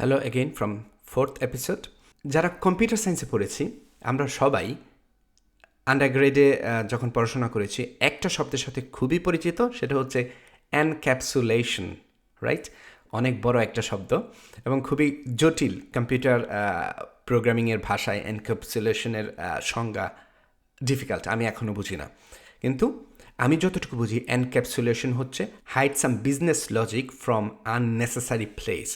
Hello again from fourth episode. যারা computer সায়েন্সে পড়েছি আমরা সবাই আন্ডারগ্রেডে যখন পড়াশোনা করেছি একটা শব্দের সাথে খুবই পরিচিত, সেটা হচ্ছে এনক্যাপসুলেশন, রাইট? অনেক বড় একটা শব্দ এবং খুবই জটিল। কম্পিউটার প্রোগ্রামিংয়ের ভাষায় এনক্যাপসুলেশনের সংজ্ঞা ডিফিকাল্ট, আমি এখনও বুঝি না। কিন্তু আমি যতটুকু বুঝি এনক্যাপসুলেশন হচ্ছে hide some business logic from unnecessary place.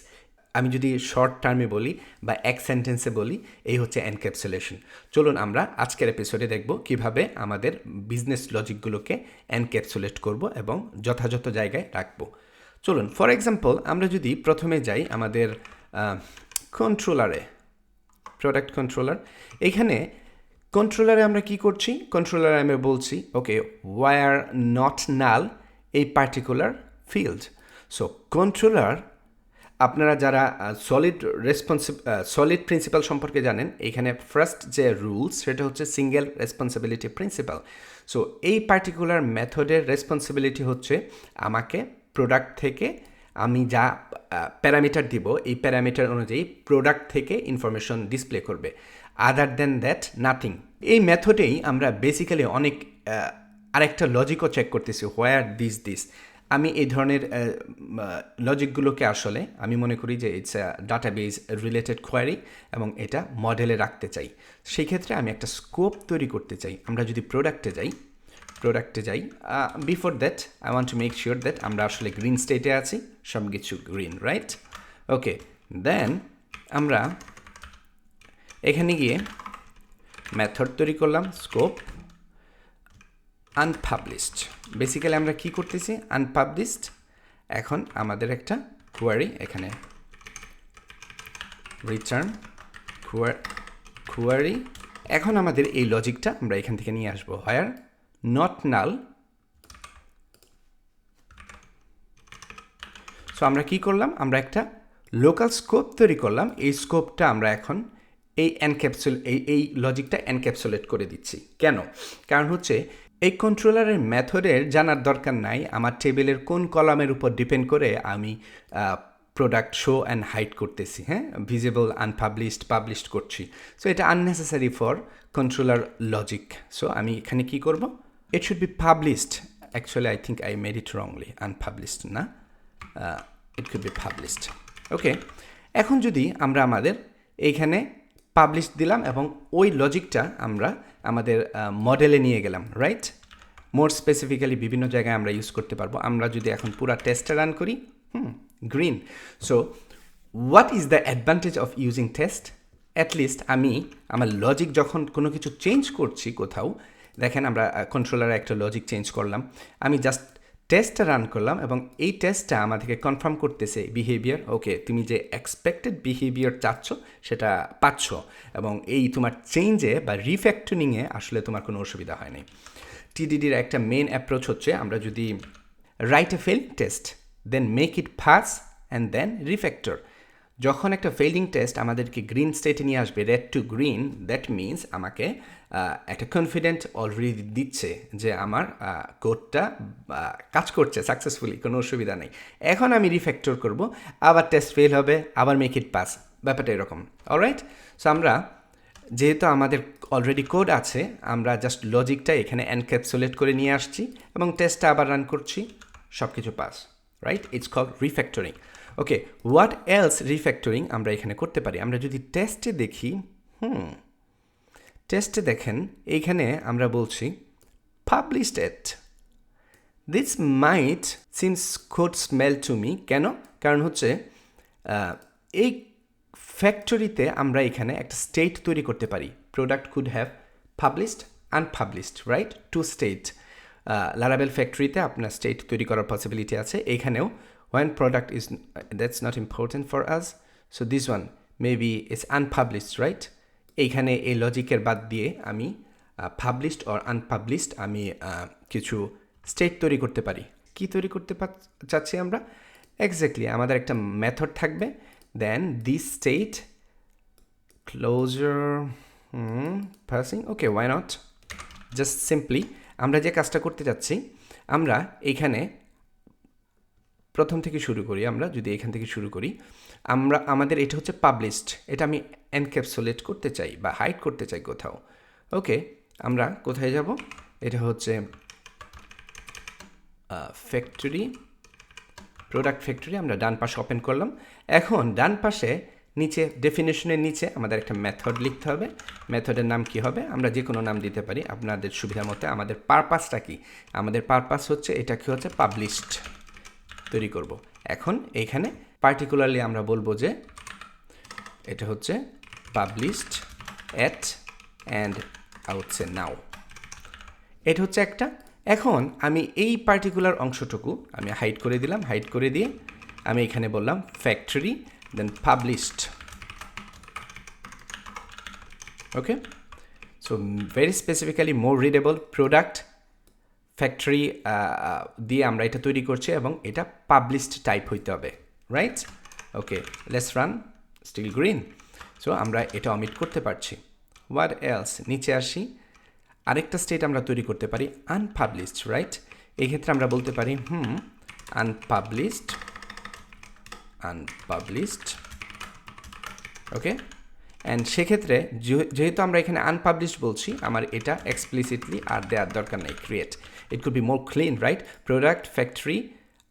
আমি যদি শর্ট টার্মে বলি বা এক সেন্টেন্সে বলি, এই হচ্ছে এনক্যাপসুলেশন। চলুন আমরা আজকের এপিসোডে দেখব কিভাবে আমাদের বিজনেস লজিকগুলোকে এনক্যাপসুলেট করব এবং যথাযথ জায়গায় রাখব। চলুন, ফর এক্সাম্পল আমরা যদি প্রথমে যাই আমাদের কন্ট্রোলারে, প্রোডাক্ট কন্ট্রোলার। এখানে কন্ট্রোলারে আমরা কি করছি? কন্ট্রোলারে আমরা বলছি ওকে ওয়ার নট নাল এই পার্টিকুলার ফিল্ড। সো কন্ট্রোলার, আপনারা যারা সলিড প্রিন্সিপাল সম্পর্কে জানেন, এখানে ফার্স্ট যে রুলস সেটা হচ্ছে সিঙ্গেল রেসপন্সিবিলিটি প্রিন্সিপাল। সো এই পার্টিকুলার মেথডের রেসপন্সিবিলিটি হচ্ছে আমাকে প্রোডাক্ট থেকে আমি যা প্যারামিটার দিব এই প্যারামিটার অনুযায়ী প্রোডাক্ট থেকে ইনফরমেশন ডিসপ্লে করবে। আদার দেন দ্যাট নাথিং। এই মেথডেই আমরা বেসিক্যালি অনেক আরেকটা লজিকও চেক করতেছি, হোয়ার দিস। আমি এই ধরনের লজিকগুলোকে আসলে আমি মনে করি যে ইটস ডাটাবেজ রিলেটেড কোয়ারি এবং এটা মডেলে রাখতে চাই। সেই ক্ষেত্রে আমি একটা স্কোপ তৈরি করতে চাই। আমরা যদি প্রোডাক্টে যাই before that I want to make sure that আমরা আসলে গ্রিন স্টেটে আছি, সব কিছু গ্রিন, রাইট? ওকে, দেন আমরা এখানে গিয়ে মেথড তৈরি করলাম, স্কোপ আনপাবলিশড। বেসিক্যালি আমরা কি করতেছি? আনপাবলিশড। এখন আমাদের একটা কোয়ারি, এখানে রিটার্ন কোয়ারি। এখন আমাদের এই লজিকটা আমরা এখান থেকে নিয়ে আসবো, হোয়ার নট নাল। সো আমরা কি করলাম? আমরা একটা লোকাল স্কোপ তৈরি করলাম। এই স্কোপটা আমরা এখন এই লজিকটা এনক্যাপসুলেট করে দিচ্ছি। কেন? কারণ হচ্ছে এই কন্ট্রোলারের মেথডের জানার দরকার নাই আমার টেবিলের কোন কলামের উপর ডিপেন্ড করে আমি প্রোডাক্ট শো অ্যান্ড হাইড করতেছি, হ্যাঁ, ভিজিবল, আনপাবলিশড, পাবলিশড করছি। সো এটা unnecessary for controller logic. So আমি এখানে কি করব? It should be published. Actually I think I made it wrongly, unpublished না, ইট কুড বি পাবলিশড। ওকে, এখন যদি আমরা আমাদের এইখানে পাবলিশ দিলাম এবং ওই লজিকটা আমরা আমাদের মডেলে নিয়ে গেলাম, রাইট? মোর স্পেসিফিক্যালি বিভিন্ন জায়গায় আমরা ইউজ করতে পারবো। আমরা যদি এখন পুরো টেস্টটা রান করি, green. So what is the advantage of using test? At least আমি আমার লজিক যখন কোনো কিছু চেঞ্জ করছি কোথাও, দেখেন আমরা কন্ট্রোলারে একটা লজিক চেঞ্জ করলাম, আমি জাস্ট টেস্টটা রান করলাম এবং এই টেস্টটা আমাদেরকে কনফার্ম করতেছে বিহেভিয়ার, ওকে তুমি যে এক্সপেক্টেড বিহেভিয়ার চাচ্ছ সেটা পাচ্ছ এবং এই তোমার চেঞ্জে বা রিফ্যাক্টরিংয়ে আসলে তোমার কোনো অসুবিধা হয়নি। টিডিডির একটা মেন অ্যাপ্রোচ হচ্ছে আমরা যদি write a fail test then make it pass and then refactor. যখন একটা ফেলিং টেস্ট আমাদেরকে গ্রিন স্টেটে নিয়ে আসবে, red to green, that means আমাকে একটা কনফিডেন্ট অলরেডি দিচ্ছে যে আমার কোডটা কাজ করছে সাকসেসফুলি, কোনো অসুবিধা নেই। এখন আমি রিফ্যাক্টর করব, আবার টেস্ট ফেল হবে, আবার মেক ইট পাস, ব্যাপারটা এরকম। অলরাইট? সো আমরা যেহেতু আমাদের অলরেডি কোড আছে, আমরা জাস্ট লজিকটা এখানে এনক্যাপসুলেট করে নিয়ে আসছি এবং টেস্টটা আবার রান করছি, সব কিছু pass, right? It's called refactoring. Okay, what else refactoring আমরা এখানে করতে পারি? আমরা যদি টেস্টে দেখি, টেস্টে দেখেন এইখানে আমরা বলছি published at. This mite seems code smell to me. কেন? কারণ হচ্ছে এই ফ্যাক্টরিতে আমরা এখানে একটা স্টেট তৈরি করতে পারি, product could have published unpublished, right? To state. লারাবেল ফ্যাক্টরিতে আপনার স্টেট তৈরি করার পসিবিলিটি আছে। এখানেও when product is that's not important for us, so this one maybe is unpublished, right? এইখানে এই লজিকের বাদ দিয়ে আমি পাবলিশড অর আনপাবলিশড আমি কিছু স্টেট তৈরি করতে পারি। কি তৈরি করতে চাচ্ছি আমরা? এক্স্যাক্টলি আমাদের একটা মেথড থাকবে, then this state closure passing. Okay, why not? Just simply আমরা যে কাজটা করতে যাচ্ছি, আমরা এখানে প্রথম থেকে শুরু করি, আমরা যদি এখান থেকে শুরু করি, আমাদের এটা হচ্ছে পাবলিশড, এটা আমি এনক্যাপসুলেট করতে চাই বা হাইড করতে চাই কোথাও। ওকে, আমরা কোথায় যাব? এটা হচ্ছে ফ্যাক্টরি, প্রোডাক্ট ফ্যাক্টরি। আমরা ডান পাশে ওপেন করলাম। এখন ডান পাশে নিচে ডেফিনেশনের নিচে আমাদের একটা মেথড লিখতে হবে। মেথডের নাম কি হবে? আমরা যে কোনো নাম দিতে পারি আপনাদের সুবিধা মতো। আমাদের পারপাসটা কি? আমাদের পারপাস হচ্ছে এটা কি হচ্ছে পাবলিশড তৈরি করব। এখন এইখানে পার্টিকুলারলি আমরা বলবো যে এটা হচ্ছে পাবলিশড এট অ্যান্ড আউটসে নাও। এটা হচ্ছে একটা। এখন আমি এই পার্টিকুলার অংশটুকু আমি হাইড করে দিলাম। হাইড করে দিয়ে আমি এখানে বললাম ফ্যাক্টরি, দেন পাবলিশড। ওকে, সো ভেরি স্পেসিফিক্যালি মোর রিডেবল প্রোডাক্ট ফ্যাক্টরি দিয়ে আমরা এটা তৈরি করছি এবং এটা পাবলিশড টাইপ হইতে হবে, right? Okay, let's run. Still green. So আমরা এটা অমিট করতে পারছি। What else? নিচে আসি। আরেকটা স্টেট আমরা তৈরি করতে পারি আনপাবলিশড, রাইট? এই ক্ষেত্রে আমরা বলতে পারি আনপাবলিশড, ওকে। অ্যান্ড সেক্ষেত্রে যেহেতু আমরা এখানে আনপাবলিশড বলছি, আমার এটা এক্সপ্লিসিটলি আর দেওয়ার দরকার নেই, create. It could be more clean, right? Product, factory,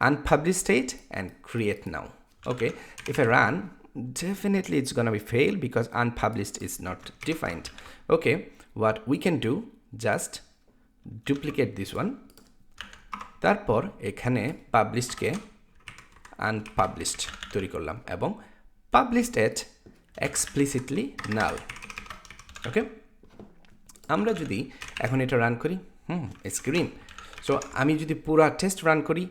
unpublished state, and create now. Okay, if I run, definitely it's gonna be fail because unpublished is not defined. Okay, what we can do, just duplicate this one. তারপর এখানে পাবলিশডকে unpublished তৈরি করলাম এবং published এট explicitly নাল। ওকে, আমরা যদি এখন এটা run করি, স্ক্রিন। সো আমি যদি পুরা টেস্ট রান করি,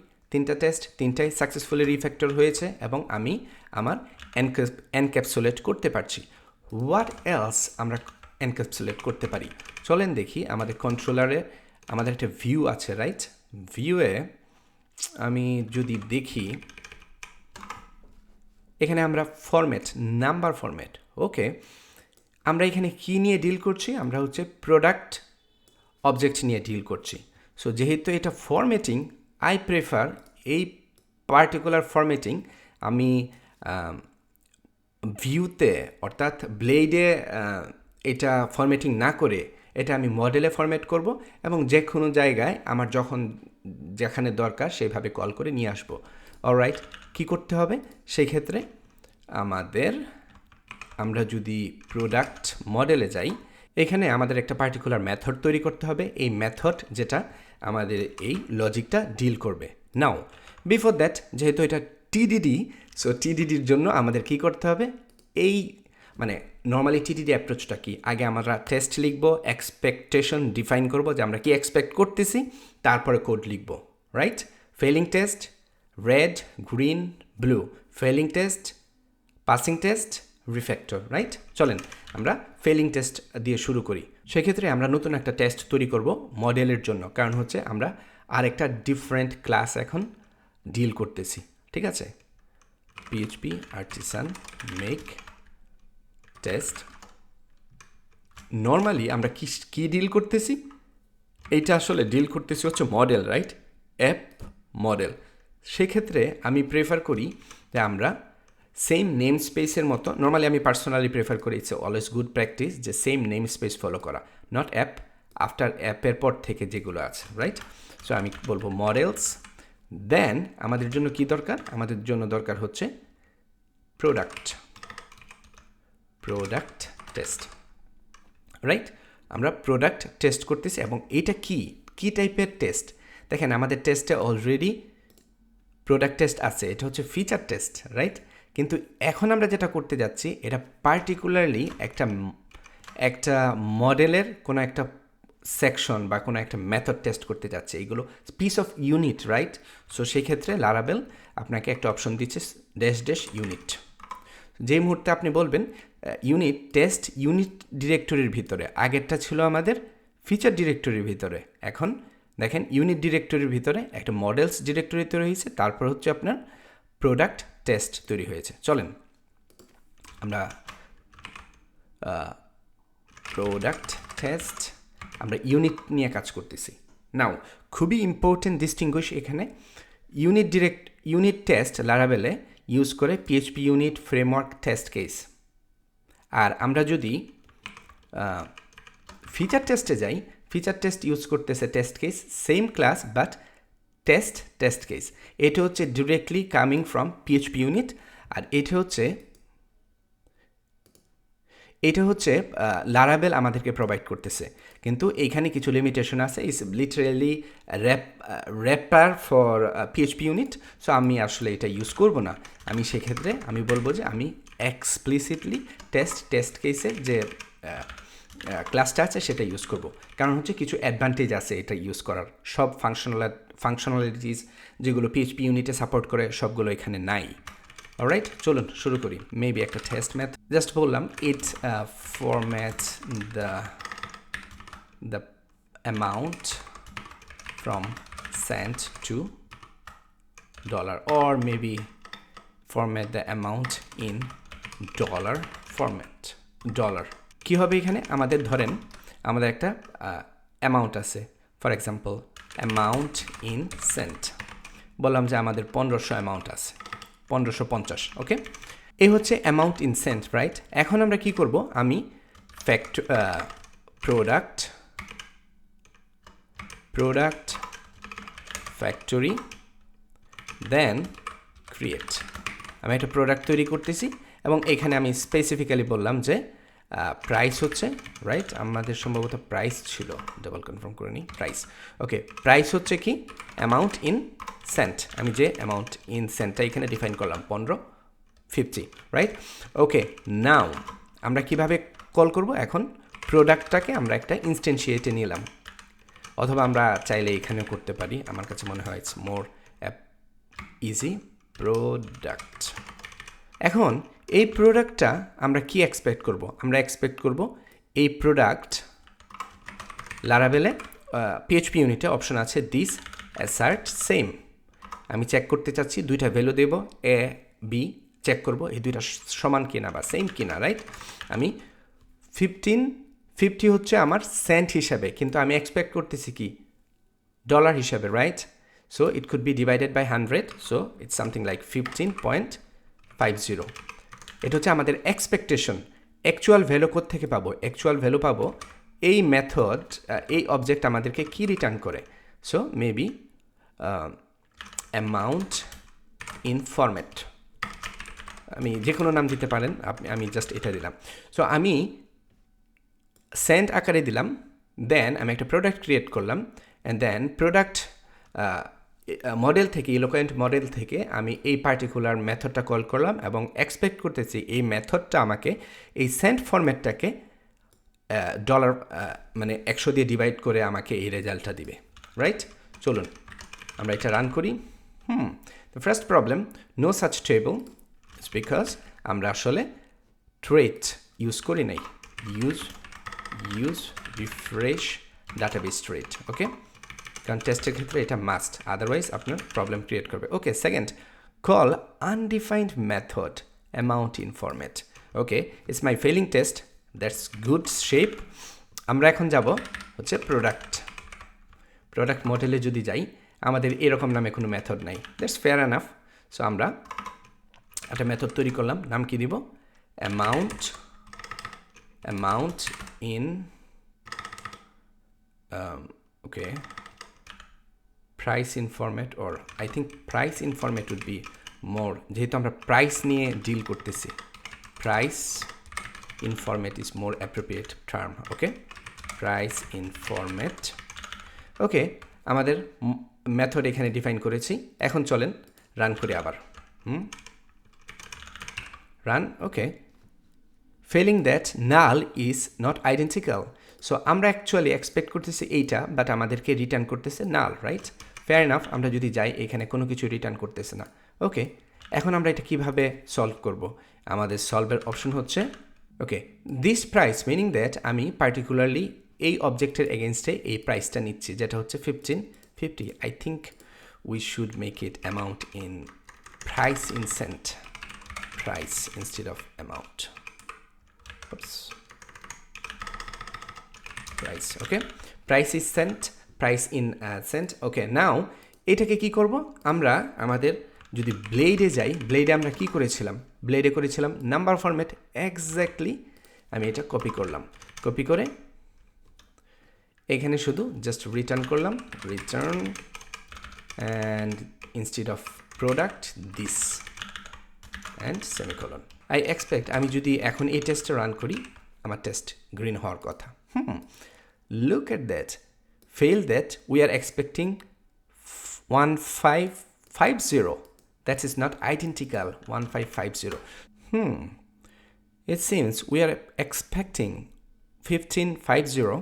তিনটাই সাকসেসফুলি রিফ্যাক্টর হয়েছে এবং আমি আমার এনক্যাপসুলেট করতে পারছি। হোয়াট এলস আমরা এনক্যাপসুলেট করতে পারি? চলেন দেখি। আমাদের কন্ট্রোলারে আমাদের একটা ভিউ আছে, রাইট? ভিউয়ে আমি যদি দেখি, এখানে আমরা ফরম্যাট, নাম্বার ফরম্যাট। ওকে, আমরা এখানে কি নিয়ে ডিল করছি? আমরা হচ্ছে প্রোডাক্ট অবজেক্ট নিয়ে ডিল করছি। সো যেহেতু এটা ফরম্যাটিং, আই প্রেফার এই পার্টিকুলার ফরম্যাটিং আমি ভিউতে অর্থাৎ ব্লেডে এটা ফরম্যাটিং না করে এটা আমি মডেলে ফরম্যাট করব এবং যে কোনো জায়গায় আমার যখন যেখানে দরকার সেইভাবে কল করে নিয়ে আসবো। অলরাইট, কি করতে হবে সেই ক্ষেত্রে? আমরা যদি প্রোডাক্ট মডেলে যাই, এখানে আমাদের একটা পার্টিকুলার মেথড তৈরি করতে হবে। এই মেথড যেটা আমাদের এই লজিকটা ডিল করবে। নাও বিফোর দ্যাট, যেহেতু এটা টিডিডি, সো টিডিডির জন্য আমাদের কি করতে হবে? এই মানে নর্মালি টিডিডি অ্যাপ্রোচটা কি? আগে আমরা টেস্ট লিখবো, এক্সপেকটেশন ডিফাইন করব যে আমরা কি এক্সপেক্ট করতেছি, তারপরে কোড লিখব, right? Felling test, red, green, blue. Felling test, passing test, refactor, right? চলেন আমরা ফেলিং টেস্ট দিয়ে শুরু করি। সেক্ষেত্রে আমরা নতুন একটা টেস্ট তৈরি করব মডেলের জন্য, কারণ হচ্ছে আমরা আরেকটা ডিফারেন্ট ক্লাস এখন ডিল করতেছি, ঠিক আছে? PHP artisan make test. Normally আমরা কি ডিল করতেছি? এইটা আসলে ডিল করতেছি হচ্ছে মডেল, রাইট? App model. সেক্ষেত্রে আমি প্রেফার করি যে আমরা সেম নেম স্পেসের মতো, নর্মালি আমি পার্সোনালি প্রেফার করি, ইটস অলওয়েজ গুড প্র্যাকটিস যে সেম নেম স্পেস ফলো করা, নট অ্যাপ আফটার অ্যাপের পর থেকে যেগুলো আছে, রাইট? সো আমি বলবো মডেলস। দেন আমাদের জন্য কি দরকার? আমাদের জন্য দরকার হচ্ছে প্রোডাক্ট টেস্ট, রাইট? আমরা প্রোডাক্ট টেস্ট করতেছি এবং এটা কি টাইপের টেস্ট? দেখেন আমাদের টেস্টে অলরেডি প্রোডাক্ট টেস্ট আছে, এটা হচ্ছে ফিচার টেস্ট, রাইট? কিন্তু এখন আমরা যেটা করতে যাচ্ছি, এটা পার্টিকুলারলি একটা মডেলের কোনো একটা সেকশন বা কোনো একটা মেথড টেস্ট করতে যাচ্ছে। এইগুলো piece of unit, right? So সেই ক্ষেত্রে লারাবেল আপনাকে একটা অপশন দিচ্ছে ড্যাশ ইউনিট। যেই মুহূর্তে আপনি বলবেন ইউনিট টেস্ট ইউনিট ডিরেক্টরির ভিতরে, আগেরটা ছিল আমাদের ফিচার ডিরেক্টরির ভিতরে, এখন দেখেন ইউনিট ডিরেক্টরির ভিতরে একটা মডেলস ডিরেক্টরি তৈরি হয়েছে, তারপর হচ্ছে আপনার প্রোডাক্ট টেস্ট তৈরি হয়েছে। চলেন আমরা প্রোডাক্ট টেস্ট, আমরা ইউনিট নিয়ে কাজ করতেছি। নাও খুবই ইম্পর্টেন্ট ডিস্টিংগুইশ এখানে ইউনিট টেস্ট লারাভেলে ইউজ করে PHP unit framework test case. আর আমরা যদি ফিচার টেস্টে যাই, ফিচার টেস্ট ইউজ করতেছে test case, same class but test case. এটা হচ্ছে directly coming from PHP unit, আর এটা হচ্ছে লারাভেল আমাদেরকে প্রোভাইড করতেছে। কিন্তু এইখানে কিছু লিমিটেশন আছে, is literally wrapper for PHP unit. So আমি আসলে এটা ইউজ করব না। আমি সেক্ষেত্রে আমি বলবো যে আমি এক্সপ্লিসিটলি টেস্ট কেসের যে ক্লাসটা আছে সেটা ইউজ করব। কারণ হচ্ছে কিছু অ্যাডভান্টেজ আছে এটা ইউজ করার। সব ফাংশনালিটিস যেগুলো পিএইচপি ইউনিটে সাপোর্ট করে সবগুলো এখানে নাই। অলরাইট, চলুন শুরু করি। মেবি একটা টেস্ট ম্যাথ জাস্ট বললাম, it formats the amount from cent to dollar, or maybe format the amount in dollar format. Dollar কী হবে এখানে? আমাদের ধরেন আমাদের একটা অ্যামাউন্ট আছে, for example amount in cent. বললাম যে আমাদের 1500 অ্যামাউন্ট আছে, 1550। ওকে, এই হচ্ছে অ্যামাউন্ট ইন সেন্ট, রাইট? এখন আমরা কি করব? আমি প্রোডাক্ট ফ্যাক্টরি দেন ক্রিয়েট। আমি একটা প্রোডাক্ট তৈরি করতেছি এবং এখানে আমি স্পেসিফিক্যালি বললাম যে প্রাইস হচ্ছে, রাইট? আমাদের সম্ভবত প্রাইস ছিল, ডাবল কনফার্ম করে নিই। প্রাইস, ওকে, প্রাইস হচ্ছে কি? Amount in cent. আমি যে অ্যামাউন্ট ইন সেন্টটা এখানে ডিফাইন করলাম 1550, রাইট? ওকে, নাও আমরা কিভাবে কল করব? এখন প্রোডাক্টটাকে আমরা একটা ইনস্ট্যান্সিয়েটে নিলাম, অথবা আমরা চাইলে এখানেও করতে পারি। আমার কাছে মনে হয় ইটস মোর ইজি। প্রোডাক্ট। এখন এই প্রোডাক্টটা আমরা কি এক্সপেক্ট করব? আমরা এক্সপেক্ট করব এই প্রোডাক্ট লারাভেলে পিএইচপি ইউনিটে অপশন আছে দিস অ্যাসার্ট সেম। আমি চেক করতে চাচ্ছি, দুইটা value Dev, A B, check করব এই দুইটা সমান কিনা বা সেম কিনা, রাইট? আমি 1550 হচ্ছে আমার সেন্ট হিসাবে, কিন্তু আমি এক্সপেক্ট করতেছি কি ডলার হিসাবে, right? So it could be divided by 100, so it's something like 15.50। এটা হচ্ছে আমাদের এক্সপেকটেশন। অ্যাকচুয়াল ভ্যালু কোথা থেকে পাবো? অ্যাকচুয়াল ভ্যালু পাবো এই মেথড, এই অবজেক্ট আমাদেরকে কি রিটার্ন করে। So maybe amount in format, আমি যে কোনো নাম দিতে পারেন আপনি, আমি জাস্ট এটা দিলাম। সো আমি সেন্ট আকারে দিলাম, দেন আমি একটা প্রোডাক্ট ক্রিয়েট করলাম, অ্যান্ড দেন প্রোডাক্ট মডেল থেকে, ইলোকোয়েন্ট মডেল থেকে আমি এই পার্টিকুলার মেথডটা কল করলাম এবং এক্সপেক্ট করতেছি এই মেথডটা আমাকে এই সেন্ট ফরম্যাটটাকে ডলার মানে 100 দিয়ে ডিভাইড করে আমাকে এই রেজাল্টটা দিবে, রাইট? চলুন আমরা এটা রান করি। The first problem, no such table, it's because আমরা আসলে ট্রেট ইউজ করি নাই। Use refresh database trait, okay? কারণ টেস্টের ক্ষেত্রে এটা মাস্ট, আদারওয়াইজ আপনার প্রবলেম ক্রিয়েট করবে। Okay, second, call undefined method amount in format. Okay, it's my failing test, that's good shape. আমরা এখন যাব হচ্ছে প্রোডাক্ট মডেলে যদি যাই, আমাদের এরকম নামে কোনো মেথড নাই, দ্যাটস ফেয়ার এনাফ। সো আমরা একটা মেথড তৈরি করলাম, নাম কি দিব? Amount in okay, price in format, or I think price in format would be more, যেহেতু আমরা প্রাইস নিয়ে ডিল করতেছি, price in format is more appropriate term. Okay, price in format. ওকে, আমাদের মেথড এখানে ডিফাইন করেছি। এখন চলেন রান করি আবার। Run, okay, felling that null is not identical. So আমরা অ্যাকচুয়ালি এক্সপেক্ট করতেছি এইটা, বাট আমাদেরকে রিটার্ন করতেছে নাল, রাইট? ফেয়ার এনাফ, আমরা যদি যাই এখানে কোনো কিছু রিটার্ন করতেছে না। ওকে, এখন আমরা এটা কিভাবে সলভ করব? আমাদের সলভের অপশন হচ্ছে okay this price, meaning that আমি পার্টিকুলারলি এই অবজেক্টের এগেনস্টে এই প্রাইসটা নিচ্ছি, যেটা হচ্ছে 1550। I think we should make it amount in price in cent, price instead of amount. Price, okay, price is cent, price in cent. Okay, now এটাকে কি করব? আমরা আমাদের যদি ব্লেডে যাই, ব্লেডে আমরা কি করেছিলাম? ব্লেডে করেছিলাম নাম্বার ফরম্যাট। এক্স্যাক্টলি আমি এটা কপি করলাম, কপি করে এখানে শুধু জাস্ট রিটার্ন করলাম, return and instead of product this and semicolon. I expect আমি যদি এখন এই টেস্টটা রান করি, আমার টেস্ট গ্রিন হওয়ার কথা। Look at that, fail that we are expecting 1550. That is not identical 1550. It seems we are expecting 1550,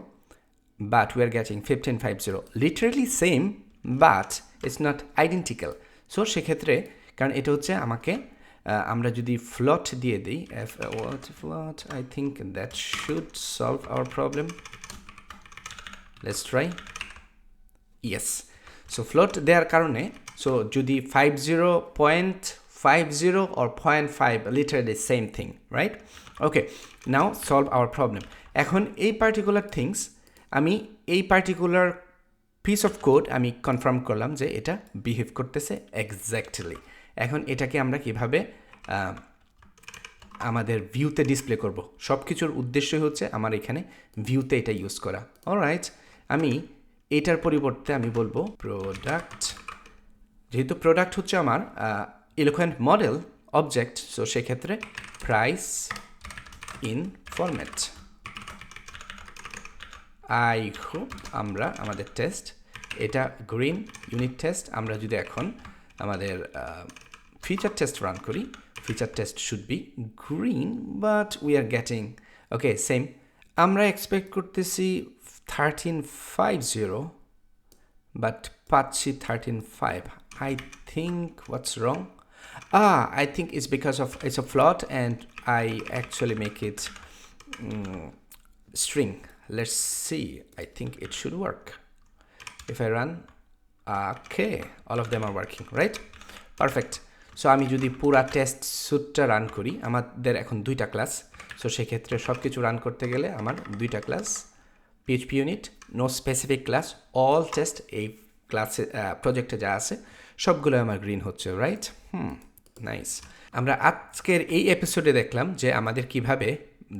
but we are getting 1550. Literally same, but it's not identical. So সেক্ষেত্রে কারণ এটা হচ্ছে আমাকে আমরা যদি ফ্লট দিয়ে দিই, float, I think that should solve our problem. Let's try. Yes. So float দেওয়ার কারণে, so যদি 50.50 or 0.5, literally same thing, right? Okay, now solve our problem. এখন এই পার্টিকুলার থিংস আমি এই পার্টিকুলার পিস অফ কোড আমি কনফার্ম করলাম যে এটা বিহেভ করতেছে এক্স্যাক্টলি। এখন এটাকে আমরা কিভাবে আমাদের ভিউতে ডিসপ্লে করব, সব কিছুর উদ্দেশ্যই হচ্ছে আমার এখানে ভিউতে এটা ইউজ করা। অলরাইট, আমি এটার পরিবর্তে আমি বলবো প্রোডাক্ট, যেহেতু প্রোডাক্ট হচ্ছে আমার ইলোকুয়েন্ট মডেল অবজেক্ট, সো সেক্ষেত্রে price in format. I hope আমরা আমাদের টেস্ট, এটা গ্রিন ইউনিট টেস্ট, আমরা যদি এখন আমাদের ফিচার টেস্ট রান করি, feature test should be green, but we are getting okay same. আমরা এক্সপেক্ট করতেছি 1350, but পাচ্ছি 13.5. I think what's wrong? I think it's because of it's a float and I actually make it string. Let's see. I think it should work. If I run, okay, all of them are working, right? Perfect. So আমি যদি পুরা test সুটটা run করি, আমাদের এখন দুইটা class, so সেক্ষেত্রে সব কিছু রান করতে গেলে আমার দুইটা class, PHP unit, no specific class, all test, এই ক্লাসে প্রজেক্টে যা আছে সবগুলো আমার গ্রিন হচ্ছে, রাইট? নাইস। আমরা আজকের এই এপিসোডে দেখলাম যে আমাদের কিভাবে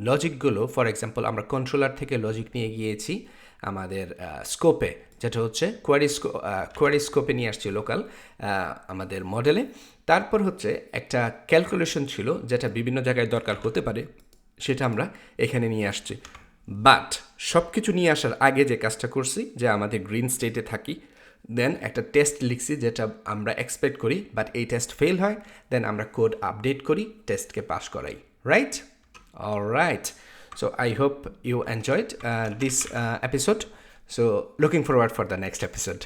লজিকগুলো, ফর এক্সাম্পল আমরা কন্ট্রোলার থেকে লজিক নিয়ে গিয়েছি আমাদের স্কোপে, যেটা হচ্ছে কোয়ারি স্কোপে নিয়ে আসছি লোকাল আমাদের মডেলে। তারপর হচ্ছে একটা ক্যালকুলেশন ছিল যেটা বিভিন্ন জায়গায় দরকার হতে পারে, সেটা আমরা এখানে নিয়ে আসছি। বাট সব কিছু নিয়ে আসার আগে যে কাজটা করছি, যে আমাদের গ্রিন স্টেটে থাকি, দেন একটা টেস্ট লিখছি যেটা আমরা এক্সপেক্ট করি, বাট এই টেস্ট ফেল হয়, দেন আমরা কোড আপডেট করি, টেস্টকে পাস করাই, right? Alright, so I hope you enjoyed this episode, so looking forward for the next episode.